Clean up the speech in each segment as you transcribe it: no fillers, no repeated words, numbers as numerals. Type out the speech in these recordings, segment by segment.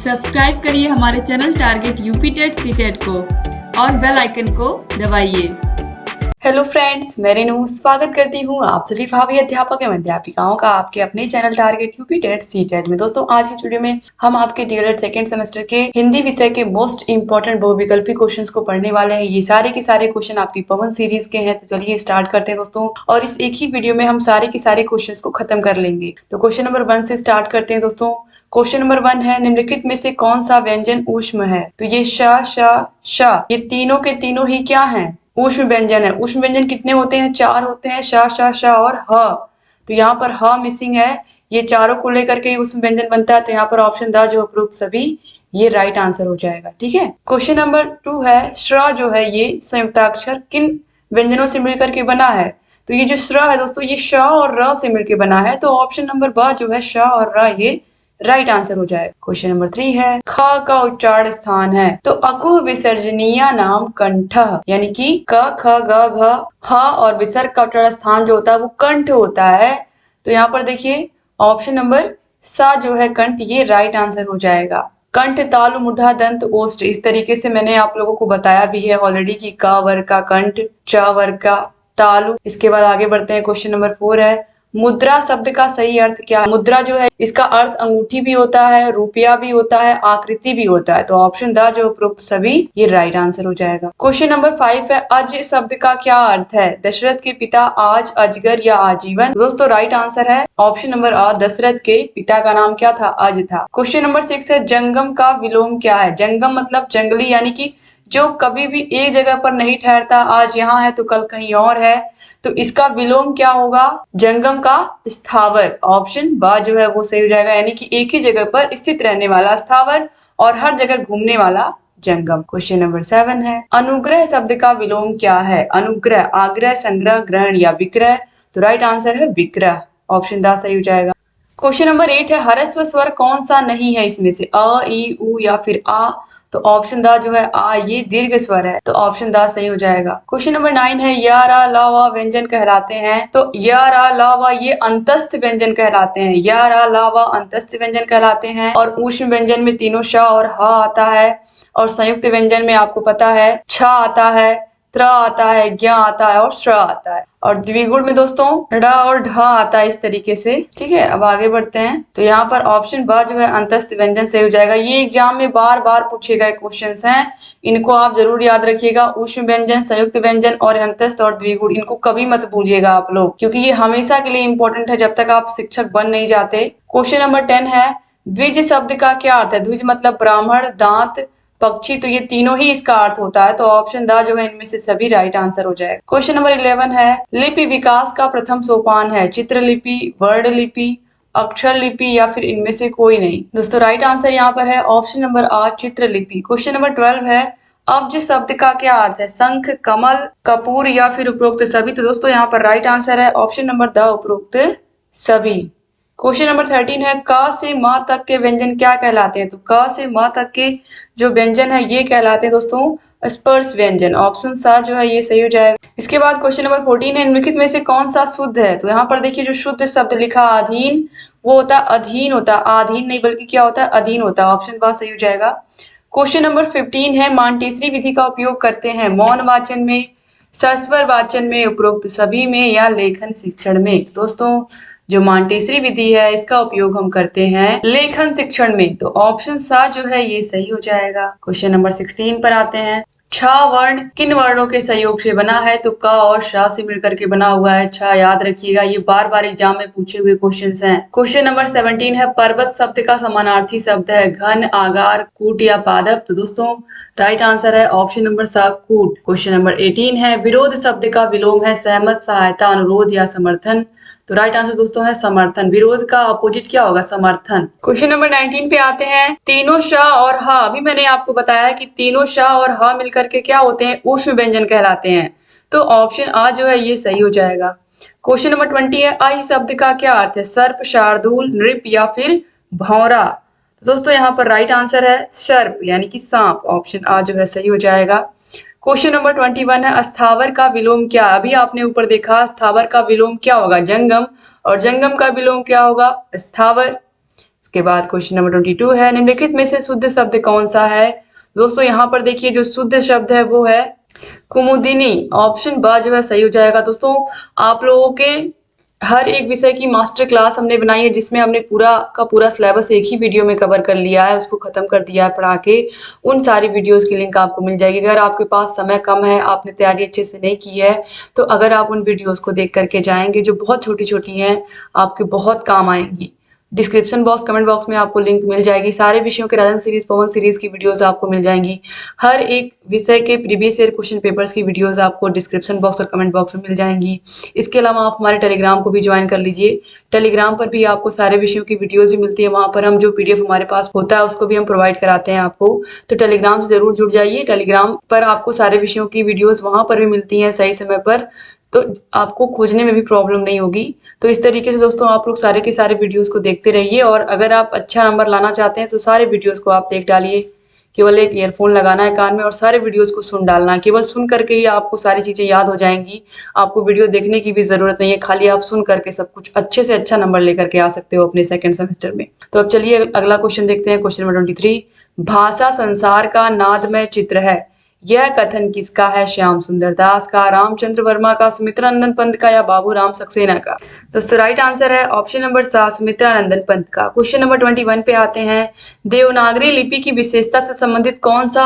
Subscribe करिए हमारे channel target UP TET CTET को और बेल आइकन को दबाइए। हेलो फ्रेंड्स, मैं रेनू स्वागत करती हूँ आप सभी भावी अध्यापक एवं अध्यापिकाओं का आपके अपने channel target UP TET CTET में। दोस्तों, आज इस वीडियो में हम आपके डीएलएड सेकंड सेमेस्टर के हिंदी विषय के मोस्ट इंपोर्टेंट बहुविकल्पी क्वेश्चंस को पढ़ने वाले हैं। ये सारे के सारे क्वेश्चन आपकी पवन सीरीज के हैं, तो चलिए स्टार्ट करते हैं दोस्तों। और इस एक ही वीडियो में हम सारे के सारे क्वेश्चन को खत्म कर लेंगे। तो क्वेश्चन नंबर 1 से स्टार्ट करते हैं दोस्तों। क्वेश्चन नंबर 1 है, निम्नलिखित में से कौन सा व्यंजन ऊष्म है? तो ये श, श, ये तीनों के तीनों ही क्या हैं? ऊष्म व्यंजन है। ऊष्म व्यंजन कितने होते हैं? 4 होते हैं, श और ह। तो यहाँ पर ह मिसिंग है। ये चारों को लेकर के ऊष्म व्यंजन बनता है। तो यहाँ पर ऑप्शन द जो उपरोक्त सभी, ये राइट आंसर हो जाएगा। ठीक है। क्वेश्चन नंबर 2 है, श्र जो है ये संयुक्ताक्षर किन व्यंजनों से मिलकर के बना है? तो ये जो श्र है दोस्तों, ये श और र से मिलकर बना है। तो ऑप्शन नंबर ब जो है श और र, ये राइट आंसर हो जाएगा। क्वेश्चन नंबर 3 है, ख का उच्चारण स्थान है। तो अकुह विसर्जनीय नाम कंठ, यानी कि क ख ग घ ह और विसर्ग का उच्चारण स्थान जो होता है वो कंठ होता है। तो यहाँ पर देखिए ऑप्शन नंबर सा जो है कंठ, ये राइट आंसर हो जाएगा। कंठ, तालु, मूर्धा, दंत, ओष्ठ, इस तरीके से मैंने आप लोगों को बताया भी है ऑलरेडी कि क वर्ग का कंठ, च वर्ग का तालु। इसके बाद आगे बढ़ते हैं। क्वेश्चन नंबर 4 है, मुद्रा शब्द का सही अर्थ क्या है? मुद्रा जो है इसका अर्थ अंगूठी भी होता है, रुपया भी होता है, आकृति भी होता है। तो ऑप्शन द जो उपरोक्त सभी, ये राइट आंसर हो जाएगा। क्वेश्चन नंबर 5 है, अज शब्द का क्या अर्थ है? दशरथ के पिता, आज, अजगर या आजीवन? दोस्तों राइट आंसर है ऑप्शन नंबर अ, दशरथ के पिता का नाम क्या था? अज था। क्वेश्चन नंबर 6 है, जंगम का विलोम क्या है? जंगम मतलब जंगली, यानी कि जो कभी भी एक जगह पर नहीं ठहरता, आज यहाँ है तो कल कहीं और है। तो इसका विलोम क्या होगा? जंगम का स्थावर। ऑप्शन ब जो है वो सही हो जाएगा, यानी कि एक ही जगह पर स्थित रहने वाला स्थावर और हर जगह घूमने वाला जंगम। क्वेश्चन नंबर 7 है, अनुग्रह शब्द का विलोम क्या है? अनुग्रह, आग्रह, संग्रह, ग्रहण या विक्रय? तो राइट आंसर है विक्रय। ऑप्शन द सही हो जाएगा। क्वेश्चन नंबर 8 है, ह्रस्व स्वर कौन सा नहीं है इसमें से? अ, ई, उ या फिर आ? तो ऑप्शन द जो है आ, ये दीर्घ स्वर है। तो ऑप्शन द सही हो जाएगा। क्वेश्चन नंबर 9 है, य, र, ल, व व्यंजन कहलाते हैं। तो य, र, ल, व ये अंतस्थ व्यंजन कहलाते हैं। य, र, ल, व अंतस्थ व्यंजन कहलाते हैं। और ऊष्म व्यंजन में तीनों श और ह आता है। और संयुक्त व्यंजन में आपको पता है छ आता है, त्र आता है, ज्ञ आता है और श्र आता है। और द्विगुण में दोस्तों ड और ढ आता है, इस तरीके से। ठीक है, अब आगे बढ़ते हैं। तो यहाँ पर ऑप्शन ब जो है अंतस्थ व्यंजन सही हो जाएगा। ये एग्जाम में बार बार पूछे गए क्वेश्चंस हैं, इनको आप जरूर याद रखिएगा। ऊष्म व्यंजन, संयुक्त व्यंजन और अंतस्थ और द्विगुण, इनको कभी मत भूलिएगा आप लोग, क्योंकि ये हमेशा के लिए इंपॉर्टेंट है जब तक आप शिक्षक बन नहीं जाते। क्वेश्चन नंबर 10 है, द्विज शब्द का क्या अर्थ है? द्विज मतलब ब्राह्मण, दांत, पक्षी। तो ये तीनों ही इसका अर्थ होता है। तो ऑप्शन द जो है इनमें से सभी राइट आंसर हो जाएगा। क्वेश्चन नंबर 11 है, लिपि विकास का प्रथम सोपान है? चित्रलिपि, वर्ण लिपि, अक्षर लिपि या फिर इनमें से कोई नहीं? दोस्तों राइट आंसर यहाँ पर है ऑप्शन नंबर आ, चित्रलिपि। क्वेश्चन नंबर 12 है, अब्ज शब्द का क्या अर्थ है? शंख, कमल, कपूर या फिर उपरोक्त सभी? तो दोस्तों यहाँ पर राइट आंसर है ऑप्शन नंबर द, उपरोक्त सभी। क्वेश्चन नंबर 13 है, क से म तक के व्यंजन क्या कहलाते हैं? तो क से म तक के जो व्यंजन है ये कहलाते हैं दोस्तों स्पर्श व्यंजन। ऑप्शन सा जो है ये सही हो जाएगा। इसके बाद क्वेश्चन नंबर 14 है, निम्नलिखित में से कौन सा शुद्ध है? तो यहाँ पर देखिए जो शुद्ध शब्द लिखा अधीन, वो होता है अधीन होता है, आधीन नहीं बल्कि क्या होता है? अधीन होता है। ऑप्शन बा सही हो जाएगा। क्वेश्चन नंबर 15 है, मांटेसरी विधि का उपयोग करते हैं मौन वाचन में, सस्वर वाचन में, उपरोक्त सभी में या लेखन शिक्षण में? दोस्तों जो मांटेसरी विधि है इसका उपयोग हम करते हैं लेखन शिक्षण में। तो ऑप्शन सा जो है ये सही हो जाएगा। क्वेश्चन नंबर 16 पर आते हैं, छ वर्ण किन वर्णों के सहयोग से बना है? तो क और श से मिलकर के बना हुआ है। छ याद रखिएगा, ये बार बार एग्जाम में पूछे हुए क्वेश्चंस हैं। क्वेश्चन नंबर 17 है, पर्वत शब्द का समानार्थी शब्द है घन, आगार, कूट या पादप? तो दोस्तों राइट आंसर है ऑप्शन नंबर सा, कूट। क्वेश्चन नंबर 18 है, विरोध शब्द का विलोम है सहमत, सहायता, अनुरोध या समर्थन? तो राइट आंसर दोस्तों है समर्थन। विरोध का अपोजिट क्या होगा? समर्थन। क्वेश्चन नंबर 19 पे आते हैं, तीनों श और ह, अभी मैंने आपको बताया कि तीनों श और ह मिलकर के क्या होते हैं? ऊष्म व्यंजन कहलाते हैं। तो ऑप्शन आ जो है ये सही हो जाएगा। क्वेश्चन नंबर 20 है, अहि शब्द का क्या अर्थ है? सर्प, शार्दूल, नृप या फिर भौरा? तो दोस्तों यहाँ पर राइट आंसर है सर्प, यानी कि सांप। ऑप्शन आ जो है सही हो जाएगा। क्वेश्चन नंबर 21 है, स्थावर का विलोम क्या? अभी आपने ऊपर देखा स्थावर का विलोम क्या होगा? जंगम। और जंगम का विलोम क्या होगा? स्थावर। इसके बाद क्वेश्चन नंबर 22 है, निम्नलिखित में से शुद्ध शब्द कौन सा है। दोस्तों यहाँ पर देखिए जो शुद्ध शब्द है वो है कुमुदिनी। ऑप्शन ब जो है सही हो जाएगा। दोस्तों आप लोगों के हर एक विषय की मास्टर क्लास हमने बनाई है, जिसमें हमने पूरा का पूरा सिलेबस एक ही वीडियो में कवर कर लिया है, उसको खत्म कर दिया है पढ़ा के। उन सारी वीडियोस की लिंक आपको मिल जाएगी। अगर आपके पास समय कम है, आपने तैयारी अच्छे से नहीं की है, तो अगर आप उन वीडियोस को देख करके जाएंगे जो बहुत छोटी छोटी हैं, आपके बहुत काम आएंगी। डिस्क्रिप्शन बॉक्स, कमेंट बॉक्स में आपको लिंक मिल जाएगी। सारे विषयों के राजन सीरीज, पवन सीरीज की वीडियोस आपको मिल जाएंगी। हर एक विषय के प्रीवियस ईयर क्वेश्चन पेपर्स की वीडियोस आपको डिस्क्रिप्शन बॉक्स और कमेंट बॉक्स में मिल जाएंगी। इसके अलावा आप हमारे टेलीग्राम को भी ज्वाइन कर लीजिए। टेलीग्राम पर भी आपको सारे विषयों की वीडियोस भी मिलती है। वहाँ पर हम जो PDF हमारे पास होता है उसको भी हम प्रोवाइड कराते हैं आपको। तो टेलीग्राम से जरूर जुड़ जाइए। टेलीग्राम पर आपको सारे विषयों की वीडियोस वहाँ पर भी मिलती हैं सही समय पर, तो आपको खोजने में भी प्रॉब्लम नहीं होगी। तो इस तरीके से दोस्तों आप लोग सारे के सारे वीडियोस को देखते रहिए, और अगर आप अच्छा नंबर लाना चाहते हैं तो सारे वीडियोस को आप देख डालिए। केवल एक ईयरफोन लगाना है कान में और सारे वीडियोस को सुन डालना है। केवल सुन करके ही आपको सारी चीजें याद हो जाएंगी। आपको वीडियो देखने की भी जरूरत नहीं है, खाली आप सुन करके सब कुछ अच्छे से अच्छा नंबर लेकर के आ सकते हो अपने सेकंड सेमेस्टर में। तो अब चलिए अगला क्वेश्चन देखते हैं। क्वेश्चन नंबर 23, भाषा संसार का नादमय चित्र है, यह कथन किसका है। श्याम सुंदर दास का, रामचंद्र वर्मा का, सुमित्रा नंदन पंत का या बाबू राम सक्सेना का। दोस्तों राइट आंसर है ऑप्शन नंबर 7, सुमित्रा नंदन पंत का। क्वेश्चन नंबर 21 पे आते हैं। देवनागरी लिपि की विशेषता से संबंधित कौन सा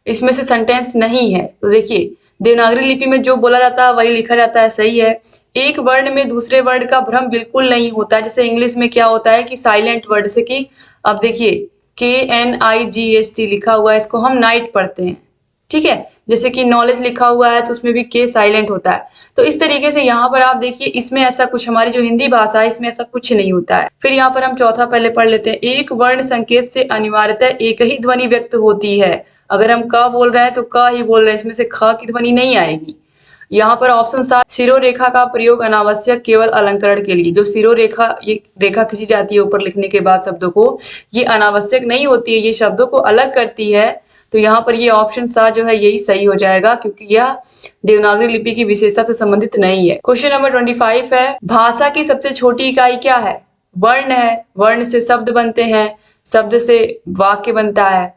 इसमें से सेंटेंस नहीं है। तो देखिए देवनागरी लिपि में जो बोला जाता है वही लिखा जाता है, सही है। एक वर्ण में दूसरे वर्ण का भ्रम बिल्कुल नहीं होता है। जैसे इंग्लिश में क्या होता है कि साइलेंट वर्ड से कि अब देखिए KNIGHT लिखा हुआ है, इसको हम नाइट पढ़ते हैं, ठीक है। जैसे कि नॉलेज लिखा हुआ है तो उसमें भी के साइलेंट होता है। तो इस तरीके से यहाँ पर आप देखिए इसमें ऐसा कुछ, हमारी जो हिंदी भाषा है इसमें ऐसा कुछ नहीं होता है। फिर यहाँ पर हम चौथा पहले पढ़ लेते हैं। एक वर्ण संकेत से अनिवार्यतः एक ही ध्वनि व्यक्त होती है। अगर हम क बोल रहे हैं तो क ही बोल रहे हैं, इसमें से ख की ध्वनि नहीं आएगी। यहाँ पर ऑप्शन 7, शिरोरेखा का प्रयोग अनावश्यक केवल अलंकरण के लिए। जो शिरोरेखा, ये रेखा खींची जाती है ऊपर लिखने के बाद शब्दों को, ये अनावश्यक नहीं होती है, ये शब्दों को अलग करती है। तो यहाँ पर ये ऑप्शन 7 जो है यही सही हो जाएगा, क्योंकि यह देवनागरी लिपि की विशेषता से संबंधित नहीं है। क्वेश्चन नंबर 25 है, भाषा की सबसे छोटी इकाई क्या है। वर्ण है, वर्ण से शब्द बनते हैं, शब्द से वाक्य बनता है।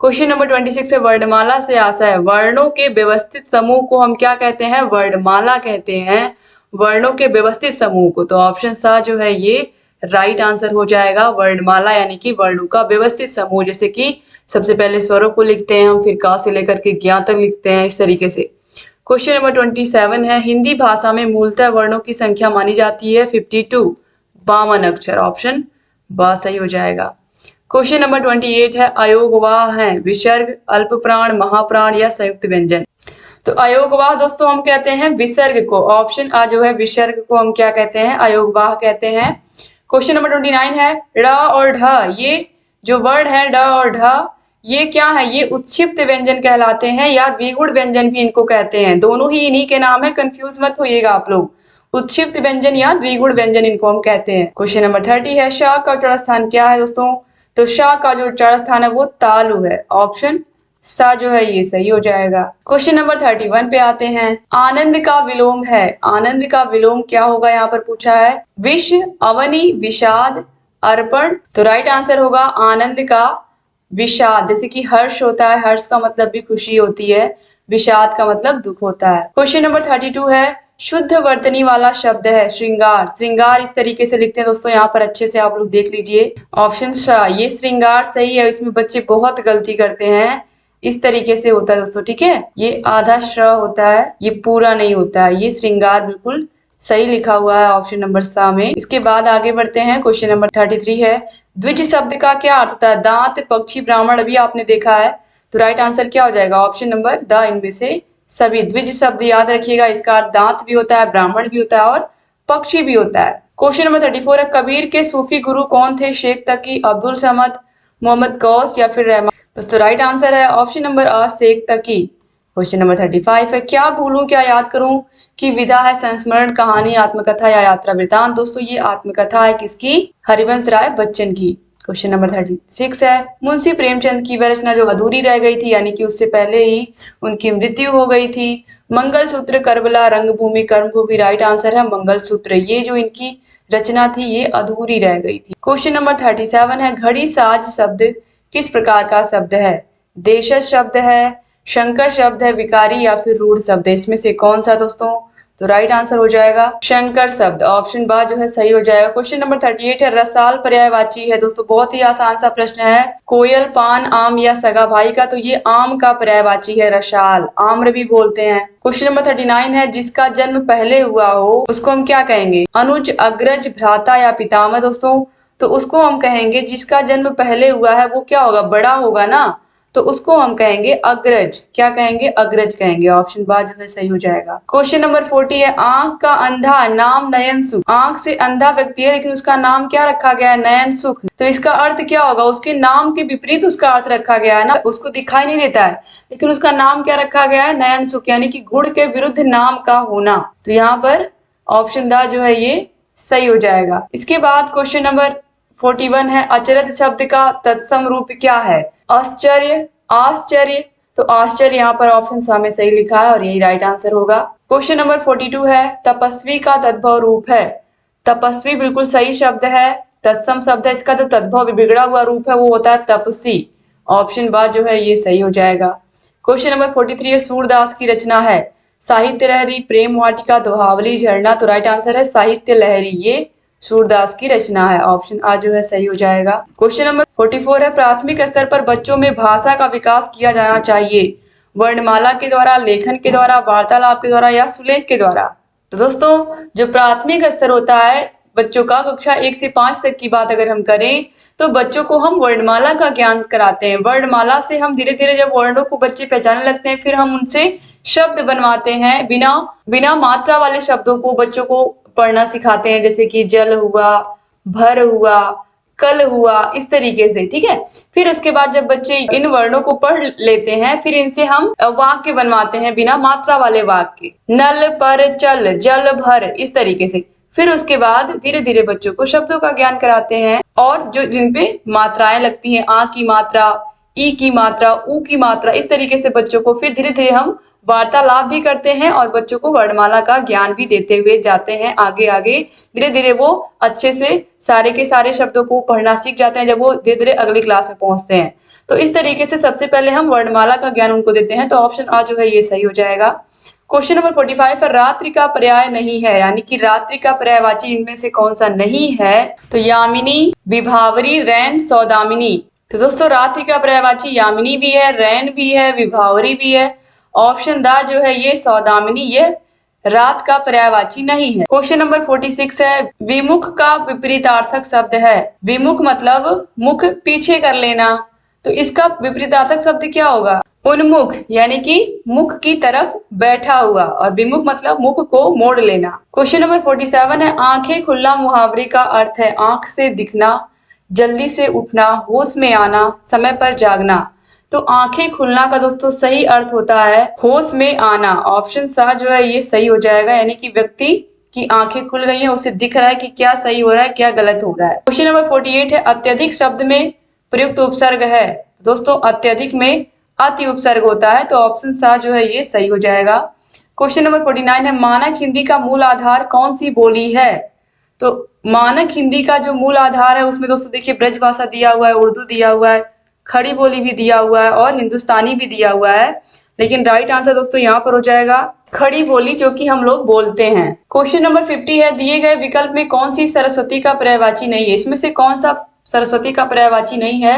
क्वेश्चन नंबर 26 है, वर्णमाला से आशा है। वर्णों के व्यवस्थित समूह को हम क्या कहते हैं, वर्णमाला कहते हैं, वर्णों के व्यवस्थित समूह को। तो ऑप्शन 7 जो है ये राइट आंसर हो जाएगा। वर्णमाला यानी कि वर्णों का व्यवस्थित समूह। जैसे कि सबसे पहले स्वरों को लिखते हैं हम, फिर का से लेकर के ज्ञा तक लिखते हैं, इस तरीके से। क्वेश्चन नंबर 27 है, हिंदी भाषा में मूलतः वर्णों की संख्या मानी जाती है 52, 52 अक्षर। ऑप्शन ब सही हो जाएगा। क्वेश्चन नंबर 28 है, अयोगवाह है विसर्ग, अल्प प्राण, महाप्राण या संयुक्त व्यंजन। तो अयोगवाह दोस्तों हम कहते हैं विसर्ग को। ऑप्शन आ जो है विसर्ग को हम क्या कहते हैं, अयोगवाह कहते हैं। क्वेश्चन नंबर 29 है, ड़ और ढ, ये जो वर्ड है ड और ढ, ये क्या है, ये उत्क्षिप्त व्यंजन कहलाते हैं या द्विगुण व्यंजन भी इनको कहते हैं। दोनों ही इन्हीं के नाम है, कंफ्यूज मत होइएगा आप लोग। उत्क्षिप्त व्यंजन या द्विगुण व्यंजन इनको हम कहते हैं। क्वेश्चन नंबर 30 है, श का उच्चारण स्थान क्या है दोस्तों। तो श का जो उच्चारण स्थान है वो तालु है। ऑप्शन सा जो है ये सही हो जाएगा। क्वेश्चन नंबर 31 पे आते हैं, आनंद का विलोम है। आनंद का विलोम क्या होगा, यहाँ पर पूछा है। विष, अवनि, विषाद, अर्पण। तो राइट आंसर होगा आनंद का विषाद। जैसे कि हर्ष होता है, हर्ष का मतलब भी खुशी होती है, विषाद का मतलब दुख होता है। क्वेश्चन नंबर 32 है, शुद्ध वर्तनी वाला शब्द है श्रृंगार। श्रृंगार इस तरीके से लिखते हैं दोस्तों, यहाँ पर अच्छे से आप लोग देख लीजिए। ऑप्शन श, ये श्रृंगार सही है। इसमें बच्चे बहुत गलती करते हैं, इस तरीके से होता है दोस्तों, ठीक है। ये आधा श्र होता है, ये पूरा नहीं होता है। ये श्रृंगार बिल्कुल सही लिखा हुआ है ऑप्शन नंबर सा में। इसके बाद आगे बढ़ते हैं। क्वेश्चन नंबर 33 है, द्विज शब्द का क्या अर्थ होता है। दांत, पक्षी, ब्राह्मण, अभी आपने देखा है। तो राइट आंसर क्या हो जाएगा, ऑप्शन नंबर द, इनमें से सभी। द्विज शब्द याद रखिएगा, इसका अर्थ दांत भी होता है, ब्राह्मण भी होता है और पक्षी भी होता है। क्वेश्चन नंबर 34 है, कबीर के सूफी गुरु कौन थे। शेख तकी, अब्दुल समद, मोहम्मद गौस या फिर रहमान। दोस्तों राइट आंसर है ऑप्शन नंबर अ, शेख तकी। क्वेश्चन नंबर 35 है, क्या भूलूं क्या याद करूं की विधा है। संस्मरण, कहानी, आत्मकथा या यात्रा वृतांत। दोस्तों ये आत्मकथा है किसकी, हरिवंश राय बच्चन की। क्वेश्चन नंबर 36 है, मुंशी प्रेमचंद की वह रचना जो अधूरी रह गई थी, यानी कि उससे पहले ही उनकी मृत्यु हो गई थी। मंगलसूत्र, करबला, रंगभूमि, कर्मभूमि। राइट आंसर है मंगलसूत्र। ये जो इनकी रचना थी ये अधूरी रह गई थी। क्वेश्चन नंबर 37 है, घड़ी साज शब्द किस प्रकार का शब्द है? देशज शब्द है, शंकर शब्द है, विकारी या फिर रूढ़ शब्द है? इसमें से कौन सा दोस्तों? तो राइट आंसर हो जाएगा शंकर शब्द, ऑप्शन बा जो है सही हो जाएगा। क्वेश्चन नंबर 38 है, रसाल पर्यायवाची है दोस्तों, बहुत ही आसान सा प्रश्न है। कोयल, पान, आम या सगा भाई का? तो ये आम का पर्यायवाची है रसाल, आम्र भी बोलते हैं। क्वेश्चन नंबर 39 है, जिसका जन्म पहले हुआ हो उसको हम क्या कहेंगे? अनुज, अग्रज, भ्राता या पितामह दोस्तों? तो उसको हम कहेंगे जिसका जन्म पहले हुआ है वो क्या होगा? बड़ा होगा ना, तो उसको हम कहेंगे अग्रज। क्या कहेंगे? अग्रज कहेंगे, ऑप्शन बा जो है सही हो जाएगा। क्वेश्चन नंबर 40 है, आंख का अंधा नाम नयन सुख। आंख से अंधा व्यक्ति है लेकिन उसका नाम क्या रखा गया है? नयन सुख। तो इसका अर्थ क्या होगा? उसके नाम के विपरीत उसका अर्थ रखा गया है ना, उसको दिखाई नहीं देता है लेकिन उसका नाम क्या रखा गया है? नयन सुख, यानी कि गुण के विरुद्ध नाम का होना। तो यहाँ पर ऑप्शन दा जो है ये सही हो जाएगा। इसके बाद क्वेश्चन नंबर 41 है, अचरज शब्द का तत्सम रूप क्या है? आश्चर्य, आश्चर्य। तो आश्चर्य यहाँ पर ऑप्शन सा में सही लिखा है और यही राइट आंसर होगा। क्वेश्चन नंबर 42 है, तपस्वी का तद्भव रूप है। तपस्वी बिल्कुल सही शब्द है, तत्सम शब्द है, इसका जो तद्भव बिगड़ा हुआ रूप है वो होता है तपसी, ऑप्शन बा जो है ये सही हो जाएगा। क्वेश्चन नंबर 43 है, सूरदास की रचना है। साहित्य लहरी, प्रेम वाटिका, दोहावली, झरना? तो राइट आंसर है साहित्य लहरी, ये सूरदास की रचना है, ऑप्शन आ जो है सही हो जाएगा। क्वेश्चन नंबर 44 है, प्राथमिक स्तर पर बच्चों में भाषा का विकास किया जाना चाहिए, वर्णमाला के द्वारा, लेखन के द्वारा, वार्तालाप के द्वारा या सुलेख के द्वारा? तो दोस्तों जो प्राथमिक स्तर होता है बच्चों का, कक्षा 1 से 5 तक की बात अगर हम करें तो बच्चों को हम वर्णमाला का ज्ञान कराते हैं। वर्णमाला से हम धीरे धीरे जब वर्णों को बच्चे पहचानने लगते हैं फिर हम उनसे शब्द बनवाते हैं, बिना मात्रा वाले शब्दों को बच्चों को पढ़ना सिखाते हैं, जैसे कि जल हुआ, भर हुआ, कल हुआ, इस तरीके से, ठीक है। फिर उसके बाद जब बच्चे इन वर्णों को पढ़ लेते हैं फिर इनसे हम वाक्य बनवाते हैं, बिना मात्रा वाले वाक्य, नल, पर, चल, जल, भर, इस तरीके से। फिर उसके बाद धीरे धीरे बच्चों को शब्दों का ज्ञान कराते हैं और जो जिनपे मात्राएं लगती हैं, आ की मात्रा, ई की मात्रा, ऊ की मात्रा, इस तरीके से बच्चों को फिर धीरे धीरे हम वार्तालाप भी करते हैं और बच्चों को वर्णमाला का ज्ञान भी देते हुए जाते हैं आगे आगे। धीरे धीरे वो अच्छे से सारे के सारे शब्दों को पढ़ना सीख जाते हैं जब वो धीरे धीरे अगली क्लास में पहुंचते हैं। तो इस तरीके से सबसे पहले हम वर्णमाला का ज्ञान उनको देते हैं, तो ऑप्शन आ जो है ये सही हो जाएगा। क्वेश्चन नंबर 45 है, रात्रि का पर्याय नहीं है, यानी कि रात्रि का पर्यायवाची इनमें से कौन सा नहीं है? तो यामिनी, विभावरी, रैन, सौदामिनी? तो दोस्तों रात्रि का पर्यायवाची यामिनी भी है, रैन भी है, विभावरी भी है, ऑप्शन दा जो है ये सौदामिनी, ये रात का पर्यायवाची नहीं है। क्वेश्चन नंबर 46 है, विमुख का विपरीतार्थक शब्द है। विमुख मतलब मुख पीछे कर लेना, तो इसका विपरीतार्थक शब्द क्या होगा? उन्मुख, यानी कि मुख की तरफ बैठा हुआ, और विमुख मतलब मुख को मोड़ लेना। क्वेश्चन नंबर 47 है, आंखें खुलना मुहावरे का अर्थ है आंख से दिखना, जल्दी से उठना, होश में आना, समय पर जागना। तो आंखें खुलना का दोस्तों सही अर्थ होता है होश में आना, ऑप्शन सा जो है ये सही हो जाएगा, यानी कि व्यक्ति की आंखें खुल गई हैं, उसे दिख रहा है कि क्या सही हो रहा है क्या गलत हो रहा है। क्वेश्चन नंबर 48 है, अत्यधिक शब्द में प्रयुक्त उपसर्ग है। दोस्तों अत्यधिक में अति उपसर्ग होता है, तो ऑप्शन सा जो है ये सही हो जाएगा। क्वेश्चन नंबर 49 है, मानक हिंदी का मूल आधार कौन सी बोली है? तो मानक हिंदी का जो मूल आधार है उसमें दोस्तों देखिए ब्रज भाषा दिया हुआ है, उर्दू दिया हुआ है, खड़ी बोली भी दिया हुआ है और हिंदुस्तानी भी दिया हुआ है, लेकिन राइट आंसर दोस्तों यहाँ पर हो जाएगा खड़ी बोली, जो कि हम लोग बोलते हैं। क्वेश्चन नंबर 50 है, दिए गए विकल्प में कौन सी सरस्वती का पर्यायवाची नहीं है? इसमें से कौन सा सरस्वती का पर्यायवाची नहीं है?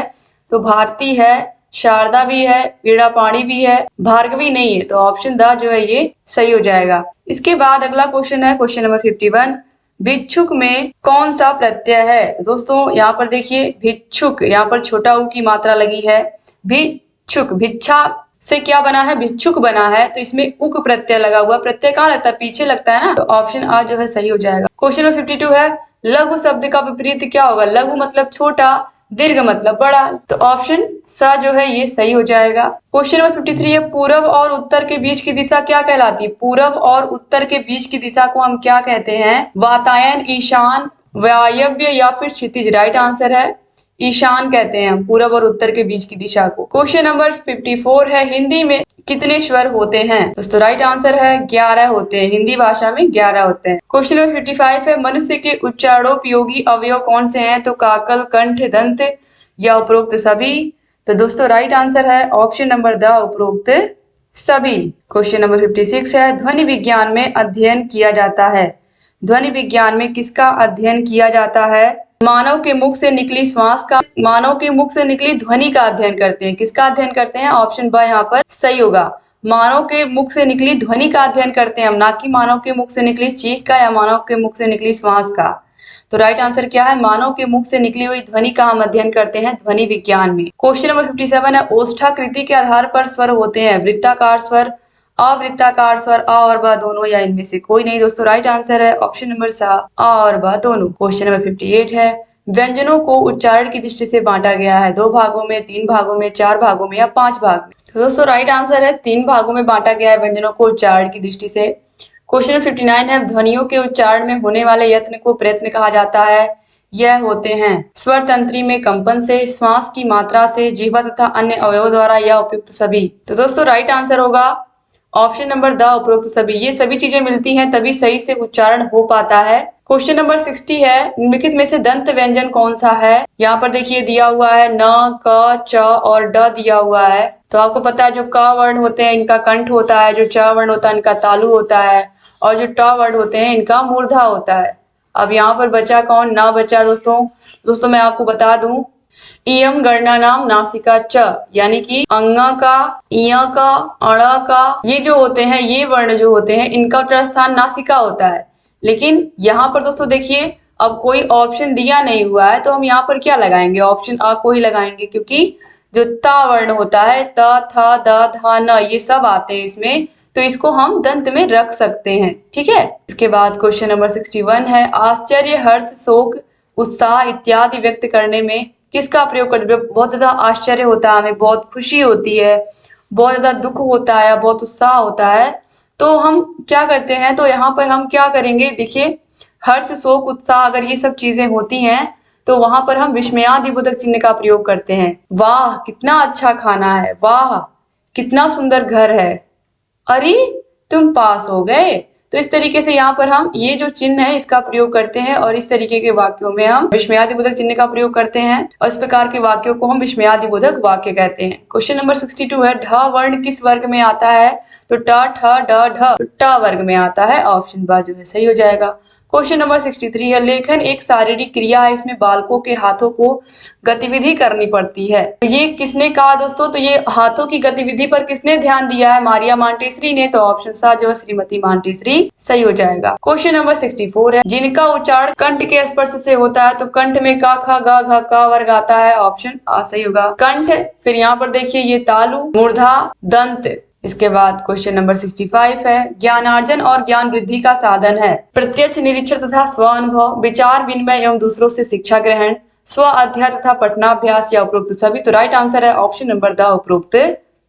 तो भारती है, शारदा भी है, वीणापाणी भी है, भार्गवी नहीं है, तो ऑप्शन द जो है ये सही हो जाएगा। इसके बाद अगला क्वेश्चन है क्वेश्चन नंबर 51, भिक्षुक में कौन सा प्रत्यय है? तो दोस्तों यहाँ पर देखिए भिक्षुक, यहाँ पर छोटा ऊ की मात्रा लगी है। भिक्षुक, भिक्षा से क्या बना है? भिक्षुक बना है, तो इसमें उक प्रत्यय लगा हुआ, प्रत्यय कहाँ लगता है? पीछे लगता है ना, तो ऑप्शन आ जो है सही हो जाएगा। क्वेश्चन नंबर 52 है, लघु शब्द का विपरीत क्या होगा? लघु मतलब छोटा, दीर्घ मतलब बड़ा, तो ऑप्शन सा जो है ये सही हो जाएगा। क्वेश्चन नंबर 53 है, पूरब और उत्तर के बीच की दिशा क्या कहलाती है? पूरब और उत्तर के बीच की दिशा को हम क्या कहते हैं? वातायन, ईशान, वायव्य या फिर क्षितिज? राइट आंसर है ईशान कहते हैं हम पूरब और उत्तर के बीच की दिशा को। क्वेश्चन नंबर 54 है, हिंदी में कितने स्वर होते हैं? दोस्तों राइट आंसर है 11 होते हैं। हिंदी भाषा में 11 होते हैं। क्वेश्चन नंबर 55 है, मनुष्य के उच्चारणोपयोगी अवयव कौन से हैं? तो काकल, कंठ, दंत या उपरोक्त सभी? तो दोस्तों राइट आंसर है ऑप्शन नंबर द उपरोक्त सभी। क्वेश्चन नंबर 56 है, ध्वनि विज्ञान में अध्ययन किया जाता है। ध्वनि विज्ञान में किसका अध्ययन किया जाता है? मानव के मुख से निकली श्वास का, मानव के मुख से निकली ध्वनि का अध्ययन करते हैं। किसका अध्ययन करते हैं? ऑप्शन ब यहाँ पर सही होगा। मानव के मुख से निकली ध्वनि का अध्ययन करते हैं हम, ना कि मानव के मुख से निकली चीख का या मानव के मुख से निकली श्वास का। तो राइट आंसर क्या है? मानव के मुख से निकली हुई ध्वनि का हम अध्ययन करते हैं ध्वनि विज्ञान में। क्वेश्चन नंबर 57 है, ओष्ठाकृति के आधार पर स्वर होते हैं। वृत्ताकार स्वर, अवृत्ताकार स्वर, अ और ब दोनों या इनमें से कोई नहीं। दोस्तों राइट आंसर है ऑप्शन नंबर सा, अ और ब दोनों। क्वेश्चन नंबर 58 है, व्यंजनों को उच्चारण की दृष्टि से बांटा गया है। 2 भागों में, 3 भागों में, 4 भागों में या 5 भाग में? तो दोस्तों राइट आंसर है 3 भागों में बांटा गया है व्यंजनों को उच्चारण की दृष्टि से। क्वेश्चन नंबर 59 है, ध्वनियों के उच्चारण में होने वाले यत्न को प्रयत्न कहा जाता है। यह होते हैं स्वर तंत्री में कंपन से, श्वास की मात्रा से, जीवा तथा अन्य अवयवों द्वारा या उपयुक्त सभी। तो दोस्तों राइट आंसर होगा ऑप्शन नंबर द उपरोक्त सभी। ये सभी चीजें मिलती हैं तभी सही से उच्चारण हो पाता है। क्वेश्चन नंबर 60 है, निम्नलिखित में से दंत व्यंजन कौन सा है? यहाँ पर देखिए दिया हुआ है न, क, च और ड दिया हुआ है। तो आपको पता है जो क वर्ण होते हैं इनका कंठ होता है, जो च वर्ण होता है इनका तालु होता है, और जो ट वर्ण होते हैं इनका मूर्धा होता है। अब यहाँ पर बचा कौन? ना बचा दोस्तों मैं आपको बता दूं, इयम गणना नाम नासिका च, यानी कि अंगा का, इया का, अड़ा का, ये जो होते हैं, ये वर्ण जो होते हैं इनका उच्चारण स्थान नासिका होता है। लेकिन यहाँ पर दोस्तों देखिए अब कोई ऑप्शन दिया नहीं हुआ है तो हम यहाँ पर क्या लगाएंगे? ऑप्शन अ को ही लगाएंगे, क्योंकि जो ता वर्ण होता है, त, थ, द, ध, न, ये सब आते हैं इसमें, तो इसको हम दंत में रख सकते हैं। ठीक है। इसके बाद क्वेश्चन नंबर 61 है, आश्चर्य, हर्ष, शोक, उत्साह इत्यादि व्यक्त करने में किसका प्रयोग करते हैं? बहुत ज्यादा आश्चर्य होता है, हमें बहुत खुशी होती है, बहुत ज्यादा दुख होता है, बहुत उत्साह होता है, तो हम क्या करते हैं? तो यहाँ पर हम क्या करेंगे? देखिए हर्ष, शोक, उत्साह अगर ये सब चीजें होती हैं तो वहां पर हम विस्मयादिबोधक चिन्ह का प्रयोग करते हैं। वाह कितना अच्छा खाना है, वाह कितना सुंदर घर है, अरे तुम पास हो गए। तो इस तरीके से यहाँ पर हम ये जो चिन्ह है इसका प्रयोग करते हैं और इस तरीके के वाक्यों में हम विस्मयादिबोधक चिन्ह का प्रयोग करते हैं और इस प्रकार के वाक्यों को हम विस्मयादिबोधक वाक्य कहते हैं। क्वेश्चन नंबर 62 है, ढ वर्ण किस वर्ग में आता है? तो ट, ठ, ड, ढ ट वर्ग में आता है। ऑप्शन बा जो है सही हो जाएगा। क्वेश्चन नंबर 63 है, लेखन एक शारीरिक क्रिया है, इसमें बालकों के हाथों को गतिविधि करनी पड़ती है। तो ये किसने कहा दोस्तों? तो ये हाथों की गतिविधि पर किसने ध्यान दिया है? मारिया मांटेसरी ने। तो ऑप्शन सा जो है श्रीमती मांटेसरी सही हो जाएगा। क्वेश्चन नंबर 64 है, जिनका उच्चारण कंठ के स्पर्श से होता है, तो कंठ में का, ख, ग, घ, क वर्ग आता है। ऑप्शन आ सही होगा। कंठ, फिर यहाँ पर देखिए ये तालु, मूर्धा, दंत। इसके बाद क्वेश्चन नंबर 65 है, ज्ञानार्जन और ज्ञान वृद्धि का साधन है प्रत्यक्ष निरीक्षण तथा स्व अनुभव, विचार विनिमय एवं दूसरों से शिक्षा ग्रहण, स्व अध्ययन तथा पठनाभ्यास या उपरोक्त सभी। तो राइट आंसर है ऑप्शन नंबर द उपरोक्त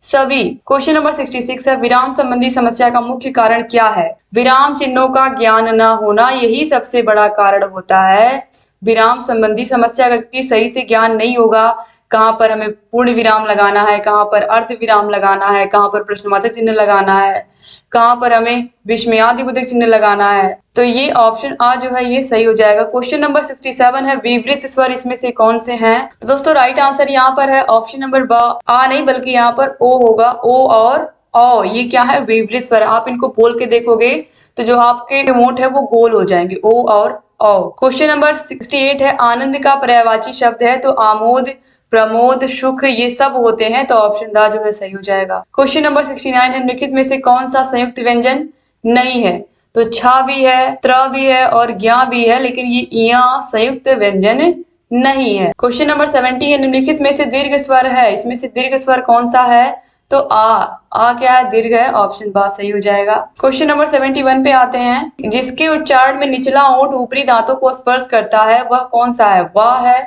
सभी। क्वेश्चन नंबर 66 है, विराम संबंधी समस्या का मुख्य कारण क्या है? विराम चिन्हों का ज्ञान न होना यही सबसे बड़ा कारण होता है विराम संबंधी समस्या का। सही से ज्ञान नहीं होगा, कहाँ पर हमें पूर्ण विराम लगाना है, कहाँ पर अर्ध विराम लगाना है, कहाँ पर प्रश्नवाचक चिन्ह लगाना है, कहाँ पर हमें विस्मयादिबोधक चिन्ह लगाना है। तो ये ऑप्शन आ जो है ये सही हो जाएगा। क्वेश्चन नंबर 67 है, विवृत स्वर इसमें से कौन से हैं? तो दोस्तों राइट आंसर यहाँ पर है ऑप्शन नंबर ब, आ नहीं बल्कि यहाँ पर ओ होगा। ओ और औ ये क्या है? विवृत स्वर। आप इनको बोल के देखोगे तो जो आपके होंठ है वो गोल हो जाएंगे, ओ और औ। क्वेश्चन नंबर 68 है, आनंद का पर्यायवाची शब्द है, तो आमोद, प्रमोद, सुख ये सब होते हैं। तो ऑप्शन द जो है सही हो जाएगा। क्वेश्चन नंबर 69 है, निम्नलिखित में से कौन सा संयुक्त व्यंजन नहीं है? तो छ भी है, त्र भी है और ज्ञ भी है, लेकिन ये इया संयुक्त व्यंजन नहीं है। क्वेश्चन नंबर 70 है, निम्नलिखित में से दीर्घ स्वर है, इसमें से दीर्घ स्वर कौन सा है? तो आ क्या है? दीर्घ है। ऑप्शन बा सही हो जाएगा। क्वेश्चन नंबर 71 पे आते हैं, जिसके उच्चारण में निचला ओंठ ऊपरी दांतों को स्पर्श करता है वह कौन सा है? वाह है,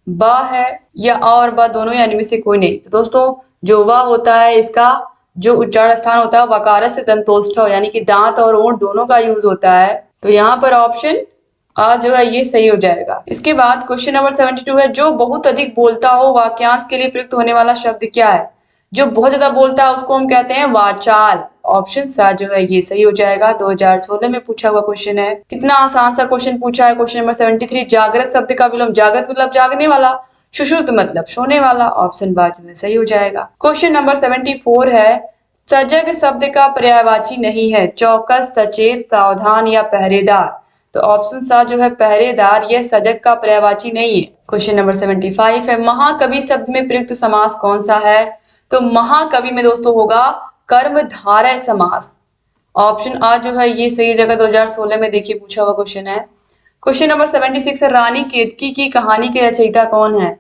ब है या अ और ब दोनों, या इनमें से कोई नहीं। तो दोस्तों जो व होता है इसका जो उच्चारण स्थान होता है वकार से दंतोष्ठ, यानी कि दांत और ओंठ दोनों का यूज होता है। तो यहाँ पर ऑप्शन आ जो है ये सही हो जाएगा। इसके बाद क्वेश्चन नंबर 72 है, जो बहुत अधिक बोलता हो वाक्यांश के लिए प्रयुक्त होने वाला शब्द क्या है? जो बहुत ज्यादा बोलता है उसको हम कहते हैं वाचाल। ऑप्शन सा जो है ये सही हो जाएगा। 2016 में पूछा हुआ क्वेश्चन है। कितना आसान सा क्वेश्चन पूछा है। क्वेश्चन नंबर 73, जागृत शब्द का विलोम, जागृत मतलब जागने वाला, सुषुप्त मतलब सोने वाला। ऑप्शन बा जो है सही हो जाएगा। क्वेश्चन नंबर 74 है, सजग शब्द का पर्यायवाची नहीं है, चौकस, सचेत, सावधान या पहरेदार। तो ऑप्शन सा जो है पहरेदार, यह सजग का पर्यायवाची नहीं है। क्वेश्चन नंबर 75 है, महाकवि शब्द में प्रयुक्त समास कौन सा है? तो महाकवि में दोस्तों होगा कर्मधारय समास। ऑप्शन आ जो है ये सही जगह 2016 में देखिए पूछा हुआ क्वेश्चन है। क्वेश्चन नंबर 76 है, रानी केतकी की कहानी के रचयिता कौन है?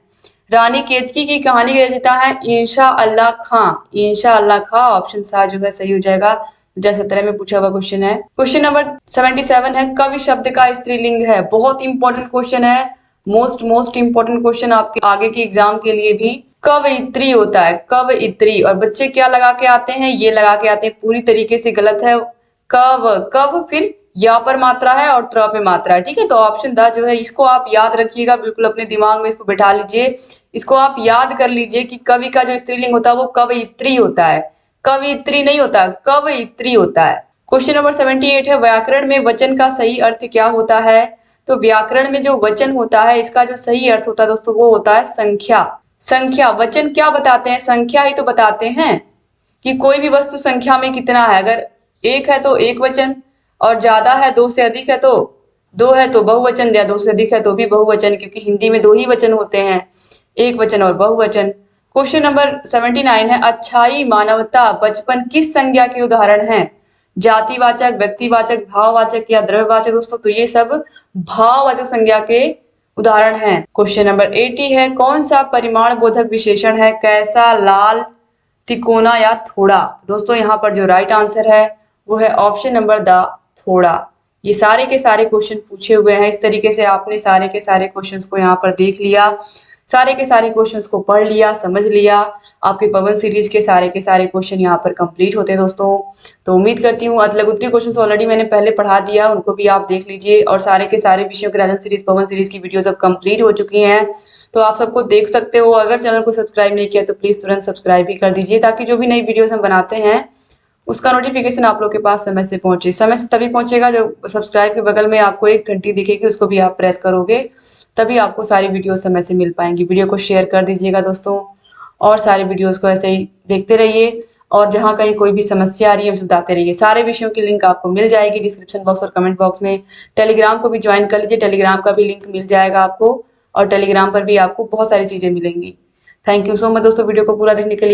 रानी केतकी की कहानी के रचयिता है इंशा अल्लाह खां। इंशा अल्लाह खां। ऑप्शन सा जो है सही हो जाएगा। 2017 में पूछा हुआ क्वेश्चन है। क्वेश्चन नंबर 77 है, कवि शब्द का स्त्रीलिंग है। बहुत इंपॉर्टेंट क्वेश्चन है, मोस्ट इंपॉर्टेंट क्वेश्चन आपके आगे के एग्जाम के लिए भी। कवयित्री होता है, कवयित्री। और बच्चे क्या लगा के आते हैं? ये लगा के आते हैं, पूरी तरीके से गलत है। कव फिर या पर मात्रा है और त्र पे मात्रा है, ठीक है। तो ऑप्शन द जो है इसको आप याद रखिएगा, बिल्कुल अपने दिमाग में इसको बैठा लीजिए। इसको आप याद कर लीजिए कि कवि का जो स्त्रीलिंग होता है वो कवयित्री होता है, कवयित्री नहीं होता, कवयित्री होता है। क्वेश्चन नंबर 78 है, व्याकरण में वचन का सही अर्थ क्या होता है? तो व्याकरण में जो वचन होता है इसका जो सही अर्थ होता है दोस्तों वो होता है संख्या। संख्या। वचन क्या बताते हैं? संख्या ही तो बताते हैं कि कोई भी वस्तु संख्या में कितना है। अगर एक है तो एक वचन, और ज्यादा है, दो से अधिक है तो दो है तो बहुवचन, या दो से अधिक है तो भी बहुवचन, क्योंकि हिंदी में दो ही वचन होते हैं, एक वचन और बहुवचन। क्वेश्चन नंबर 79 है, अच्छाई, मानवता, बचपन किस संज्ञा के उदाहरण हैं? जातिवाचक, व्यक्तिवाचक, भाववाचक या द्रव्यवाचक दोस्तों? तो ये सब भाववाचक संज्ञा के उदाहरण हैं। क्वेश्चन नंबर 80 है, कौन सा परिमाण बोधक विशेषण है? कैसा, लाल, तिकोना या थोड़ा? दोस्तों यहाँ पर जो राइट आंसर है वो है ऑप्शन नंबर द, थोड़ा। ये सारे के सारे क्वेश्चन पूछे हुए हैं। इस तरीके से आपने सारे के सारे क्वेश्चंस को यहाँ पर देख लिया, सारे के सारे क्वेश्चंस को पढ़ लिया, समझ लिया। आपके पवन सीरीज के सारे क्वेश्चन यहाँ पर कंप्लीट होते हैं दोस्तों। तो उम्मीद करती हूँ लघुत्तरीय क्वेश्चंस ऑलरेडी मैंने पहले पढ़ा दिया, उनको भी आप देख लीजिए। और सारे के सारे विषयों के राजन सीरीज, पवन सीरीज की वीडियोस अब कंप्लीट हो चुकी हैं, तो आप सबको देख सकते हो। अगर चैनल को सब्सक्राइब नहीं किया तो प्लीज तुरंत सब्सक्राइब भी कर दीजिए, ताकि जो भी नई वीडियोस हम बनाते हैं उसका नोटिफिकेशन आप लोग के पास समय से पहुंचे। समय से तभी पहुंचेगा जब सब्सक्राइब के बगल में आपको एक घंटी दिखेगी, उसको भी आप प्रेस करोगे, तभी आपको सारी वीडियो समय से मिल पाएंगी। वीडियो को शेयर कर दीजिएगा दोस्तों, और सारे वीडियोस को ऐसे ही देखते रहिए। और जहाँ कहीं कोई भी समस्या आ रही है बताते रहिए। सारे विषयों की लिंक आपको मिल जाएगी डिस्क्रिप्शन बॉक्स और कमेंट बॉक्स में। टेलीग्राम को भी ज्वाइन कर लीजिए, टेलीग्राम का भी लिंक मिल जाएगा आपको, और टेलीग्राम पर भी आपको बहुत सारी चीजें मिलेंगी। थैंक यू सो मच दोस्तों वीडियो को पूरा देखने के लिए।